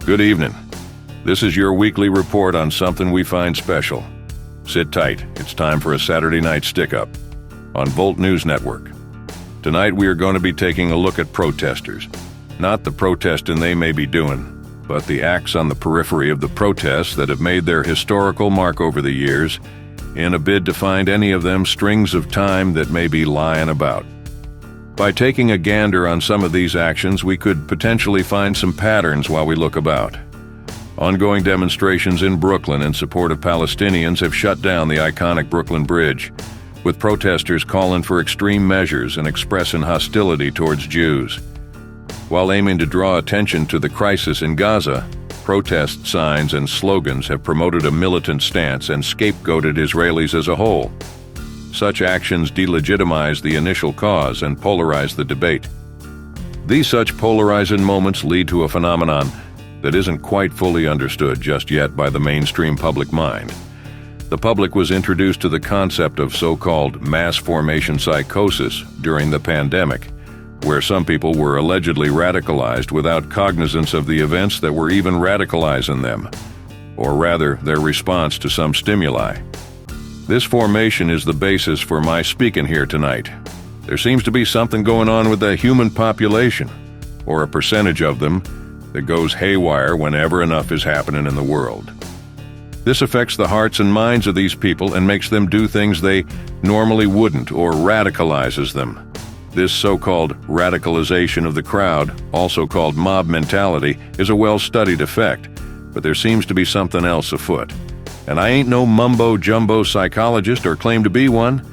Good evening. This is your weekly report on something we find special. Sit tight, it's time for a Saturday night stick-up on Volt News Network. Tonight we are going to be taking a look at protesters. Not the protesting they may be doing, but the acts on the periphery of the protests that have made their historical mark over the years in a bid to find any of them strings of time that may be lying about. By taking a gander on some of these actions, we could potentially find some patterns while we look about. Ongoing demonstrations in Brooklyn in support of Palestinians have shut down the iconic Brooklyn Bridge, with protesters calling for extreme measures and expressing hostility towards Jews. While aiming to draw attention to the crisis in Gaza, protest signs and slogans have promoted a militant stance and scapegoated Israelis as a whole. Such actions delegitimize the initial cause and polarize the debate. These such polarizing moments lead to a phenomenon that isn't quite fully understood just yet by the mainstream public mind. The public was introduced to the concept of so-called mass formation psychosis during the pandemic, where some people were allegedly radicalized without cognizance of the events that were even radicalizing them, or rather, their response to some stimuli. This formation is the basis for my speaking here tonight. There seems to be something going on with the human population, or a percentage of them, that goes haywire whenever enough is happening in the world. This affects the hearts and minds of these people and makes them do things they normally wouldn't, or radicalizes them. This so-called radicalization of the crowd, also called mob mentality, is a well-studied effect, but there seems to be something else afoot. And I ain't no mumbo-jumbo psychologist or claim to be one.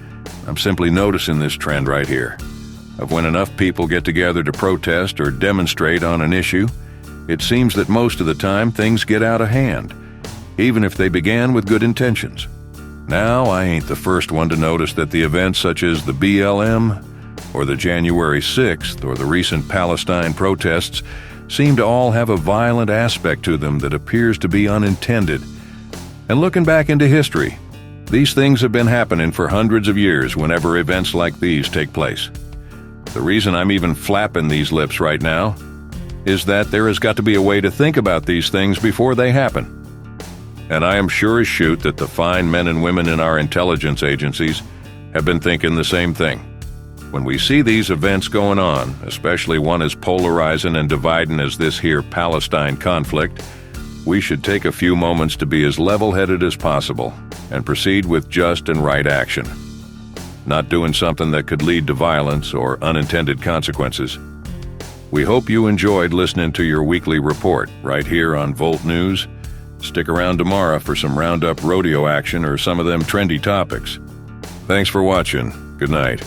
I'm simply noticing this trend right here, of when enough people get together to protest or demonstrate on an issue, it seems that most of the time things get out of hand, even if they began with good intentions. Now, I ain't the first one to notice that the events such as the BLM, or the January 6th, or the recent Palestine protests seem to all have a violent aspect to them that appears to be unintended. And looking back into history, these things have been happening for hundreds of years whenever events like these take place. The reason I'm even flapping these lips right now is that there has got to be a way to think about these things before they happen. And I am sure as shoot that the fine men and women in our intelligence agencies have been thinking the same thing. When we see these events going on, especially one as polarizing and dividing as this here Palestine conflict, we should take a few moments to be as level-headed as possible and proceed with just and right action, not doing something that could lead to violence or unintended consequences. We hope you enjoyed listening to your weekly report right here on Volt News. Stick around tomorrow for some roundup rodeo action or some of them trendy topics. Thanks for watching. Good night.